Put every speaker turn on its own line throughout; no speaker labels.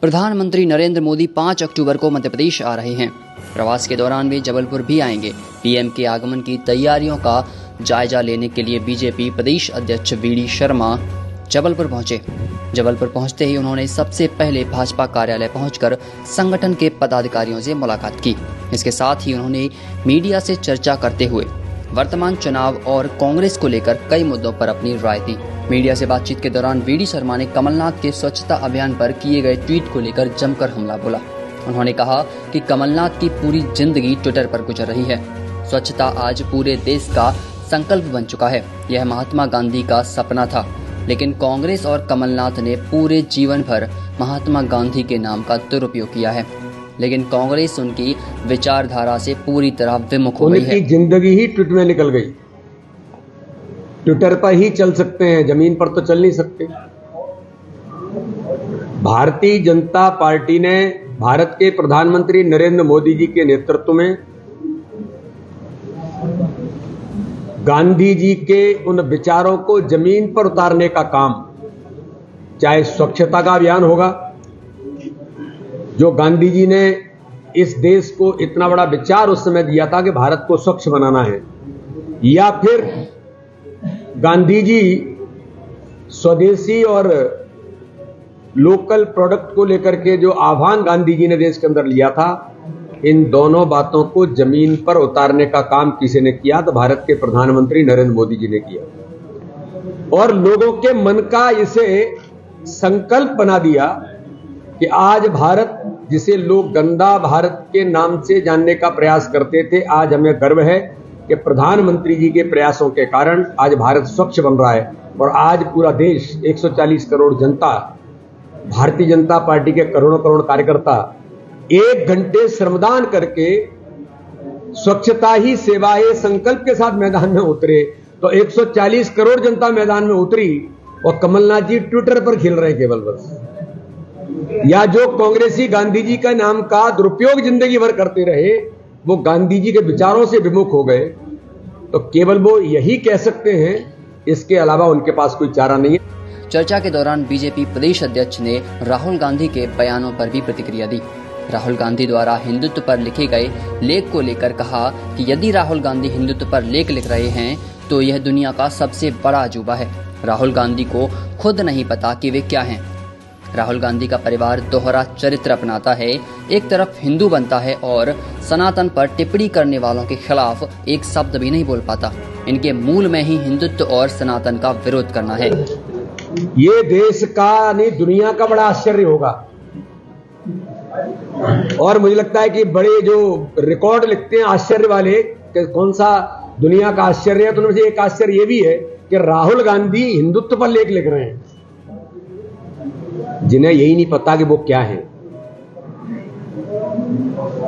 प्रधानमंत्री नरेंद्र मोदी 5 अक्टूबर को मध्य प्रदेश आ रहे हैं। प्रवास के दौरान वे जबलपुर भी आएंगे। पीएम के आगमन की तैयारियों का जायजा लेने के लिए बीजेपी प्रदेश अध्यक्ष वी.डी. शर्मा जबलपुर पहुंचे। जबलपुर पहुंचते ही उन्होंने सबसे पहले भाजपा कार्यालय पहुंचकर संगठन के पदाधिकारियों से मुलाकात की। इसके साथ ही उन्होंने मीडिया से चर्चा करते हुए वर्तमान चुनाव और कांग्रेस को लेकर कई मुद्दों पर अपनी राय दी। मीडिया से बातचीत के दौरान वी.डी. शर्मा ने कमलनाथ के स्वच्छता अभियान पर किए गए ट्वीट को लेकर जमकर हमला बोला। उन्होंने कहा कि कमलनाथ की पूरी जिंदगी ट्विटर पर गुजर रही है। स्वच्छता आज पूरे देश का संकल्प बन चुका है। यह महात्मा गांधी का सपना था, लेकिन कांग्रेस और कमलनाथ ने पूरे जीवन भर महात्मा गांधी के नाम का दुरुपयोग किया है, लेकिन कांग्रेस उनकी विचारधारा से पूरी तरह विमुख हो गई है।
उनकी जिंदगी ही ट्विटर में निकल गई। ट्विटर पर ही चल सकते हैं, जमीन पर तो चल नहीं सकते। भारतीय जनता पार्टी ने भारत के प्रधानमंत्री नरेंद्र मोदी जी के नेतृत्व में गांधी जी के उन विचारों को जमीन पर उतारने का काम, चाहे स्वच्छता का अभियान होगा, जो गांधी जी ने इस देश को इतना बड़ा विचार उस समय दिया था कि भारत को स्वच्छ बनाना है, या फिर गांधी जी स्वदेशी और लोकल प्रोडक्ट को लेकर के जो आह्वान गांधी जी ने देश के अंदर लिया था, इन दोनों बातों को जमीन पर उतारने का काम किसी ने किया तो भारत के प्रधानमंत्री नरेंद्र मोदी जी ने किया। और लोगों के मन का इसे संकल्प बना दिया कि आज भारत, जिसे लोग गंदा भारत के नाम से जानने का प्रयास करते थे, आज हमें गर्व है कि प्रधानमंत्री जी के प्रयासों के कारण आज भारत स्वच्छ बन रहा है। और आज पूरा देश, 140 करोड़ जनता, भारतीय जनता पार्टी के करोड़ों करोड़ कार्यकर्ता 1 घंटे श्रमदान करके स्वच्छता ही सेवा है संकल्प के साथ मैदान में उतरे, तो 140 करोड़ जनता मैदान में उतरी और कमलनाथ जी ट्विटर पर खेल रहे हैं केवल बस। या जो कांग्रेसी गांधी जी का नाम का दुरुपयोग जिंदगी भर करते रहे, वो गांधी जी के विचारों से विमुख हो गए, तो केवल वो यही कह सकते हैं, इसके अलावा उनके पास कोई चारा नहीं है।
चर्चा के दौरान बीजेपी प्रदेश अध्यक्ष ने राहुल गांधी के बयानों पर भी प्रतिक्रिया दी। राहुल गांधी द्वारा हिंदुत्व पर लिखे गए लेख को लेकर कहा कि यदि राहुल गांधी हिंदुत्व पर लेख लिख रहे हैं तो यह दुनिया का सबसे बड़ा अजूबा है। राहुल गांधी को खुद नहीं पता कि वे क्या हैं। राहुल गांधी का परिवार दोहरा चरित्र अपनाता है। एक तरफ हिंदू बनता है और सनातन पर टिप्पणी करने वालों के खिलाफ एक शब्द भी नहीं बोल पाता। इनके मूल में ही हिंदुत्व और सनातन का विरोध करना है।
ये देश का नहीं, दुनिया का बड़ा आश्चर्य होगा। और मुझे लगता है कि बड़े जो रिकॉर्ड लिखते हैं आश्चर्य वाले कि कौन सा दुनिया का आश्चर्य है, तो उनमें से एक आश्चर्य ये भी है कि राहुल गांधी हिंदुत्व पर लेख लिख रहे हैं, जिन्हें यही नहीं पता कि वो क्या है।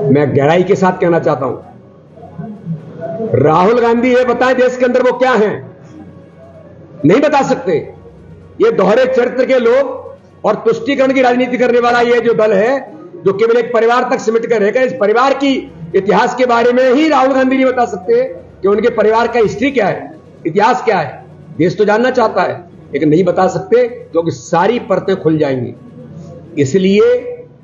मैं गहराई के साथ कहना चाहता हूं, राहुल गांधी ये बताएं देश के अंदर वो क्या है, नहीं बता सकते। ये दोहरे चरित्र के लोग और तुष्टीकरण की राजनीति करने वाला ये जो दल है, जो केवल एक परिवार तक सिमट कर रहेगा, इस परिवार की इतिहास के बारे में ही राहुल गांधी नहीं बता सकते कि उनके परिवार का हिस्ट्री क्या है, इतिहास क्या है। देश तो जानना चाहता है, लेकिन नहीं बता सकते क्योंकि सारी परतें खुल जाएंगी। इसलिए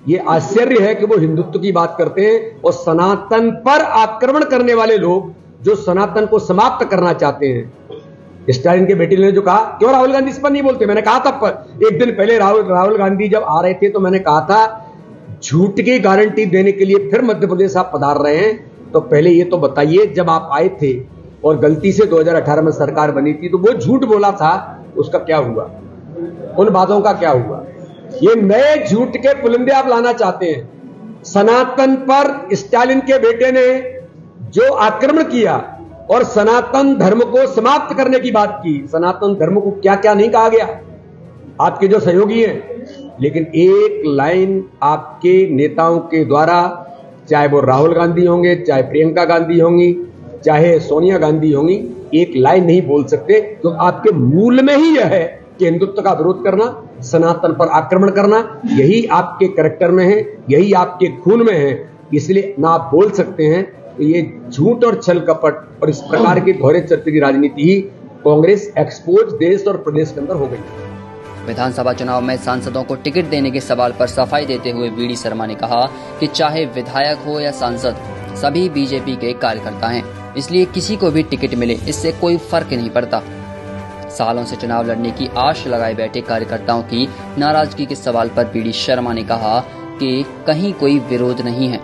ये आश्चर्य है कि वो हिंदुत्व की बात करते हैं और सनातन पर आक्रमण करने वाले लोग जो सनातन को समाप्त करना चाहते हैं। स्टालिन के बेटे ने जो कहा, क्यों राहुल गांधी इस पर नहीं बोलते? मैंने कहा था एक दिन पहले राहुल गांधी जब आ रहे थे तो मैंने कहा था, झूठ की गारंटी देने के लिए फिर मध्य प्रदेश आप पधार रहे हैं, तो पहले ये तो बताइए जब आप आए थे और गलती से 2018 में सरकार बनी थी तो वो झूठ बोला था, उसका क्या हुआ? उन बातों का क्या हुआ? ये नए झूठ के पुलिंदे आप लाना चाहते हैं। सनातन पर स्टालिन के बेटे ने जो आक्रमण किया और सनातन धर्म को समाप्त करने की बात की, सनातन धर्म को क्या क्या नहीं कहा गया, आपके जो सहयोगी हैं। लेकिन एक लाइन आपके नेताओं के द्वारा, चाहे वो राहुल गांधी होंगे, चाहे प्रियंका गांधी होंगी, चाहे सोनिया गांधी होंगी, एक लाइन नहीं बोल सकते। तो आपके मूल में ही यह है कि हिंदुत्व का विरोध करना, सनातन पर आक्रमण करना, यही आपके कैरेक्टर में है, यही आपके खून में है। इसलिए ना आप बोल सकते हैं। तो ये झूठ और छल कपट और इस प्रकार के दोहरे चरित्र की राजनीति ही कांग्रेस एक्सपोज देश और प्रदेश के अंदर हो गई।
विधानसभा चुनाव में सांसदों को टिकट देने के सवाल पर सफाई देते हुए वीडी शर्मा ने कहा कि चाहे विधायक हो या सांसद, सभी बीजेपी के कार्यकर्ता हैं, इसलिए किसी को भी टिकट मिले इससे कोई फर्क नहीं पड़ता। सालों से चुनाव लड़ने की आश लगाए बैठे कार्यकर्ताओं की नाराजगी के सवाल पर वीडी शर्मा ने कहा कि कहीं कोई विरोध नहीं है।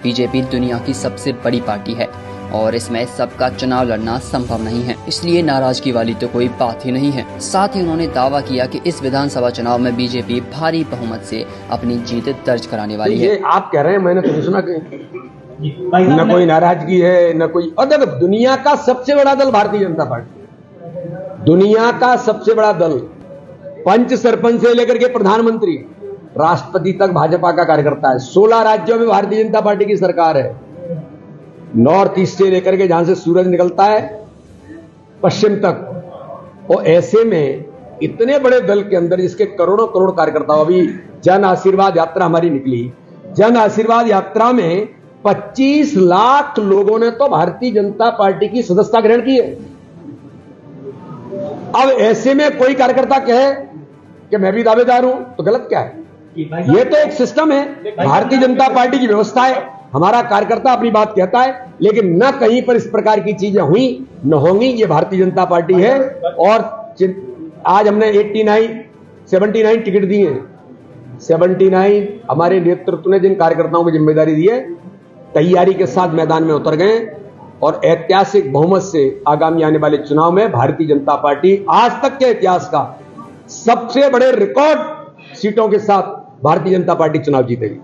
बीजेपी दुनिया की सबसे बड़ी पार्टी है और इसमें सबका चुनाव लड़ना संभव नहीं है, इसलिए नाराजगी वाली तो कोई बात ही नहीं है। साथ ही उन्होंने दावा किया कि इस विधानसभा चुनाव में बीजेपी भारी बहुमत से अपनी जीत दर्ज कराने वाली है।
आप कह रहे हैं, मैंने तो सुना न कोई नाराजगी है न कोई। और देखो, दुनिया का सबसे बड़ा दल भारतीय जनता पार्टी, दुनिया का सबसे बड़ा दल, पंच सरपंच से लेकर के प्रधानमंत्री, राष्ट्रपति तक भाजपा का कार्यकर्ता है। 16 राज्यों में भारतीय जनता पार्टी की सरकार है। नॉर्थ ईस्ट से लेकर के जहां से सूरज निकलता है पश्चिम तक। और ऐसे में इतने बड़े दल के अंदर जिसके करोड़ों करोड़ कार्यकर्ता, अभी जन आशीर्वाद यात्रा हमारी निकली, जन आशीर्वाद यात्रा में 25 लाख लोगों ने तो भारतीय जनता पार्टी की सदस्यता ग्रहण की है। अब ऐसे में कोई कार्यकर्ता कहे कि मैं भी दावेदार हूं तो गलत क्या है? ये तो एक सिस्टम है, भारतीय जनता पार्टी की व्यवस्था है। हमारा कार्यकर्ता अपनी बात कहता है, लेकिन न कहीं पर इस प्रकार की चीजें हुई न होंगी। ये भारतीय जनता पार्टी है और आज हमने 79 टिकट दिए हैं। 79 हमारे नेतृत्व ने जिन कार्यकर्ताओं को जिम्मेदारी दी है, तैयारी के साथ मैदान में उतर गए और ऐतिहासिक बहुमत से आगामी आने वाले चुनाव में भारतीय जनता पार्टी आज तक के इतिहास का सबसे बड़े रिकॉर्ड सीटों के साथ भारतीय जनता पार्टी चुनाव जीतेगी।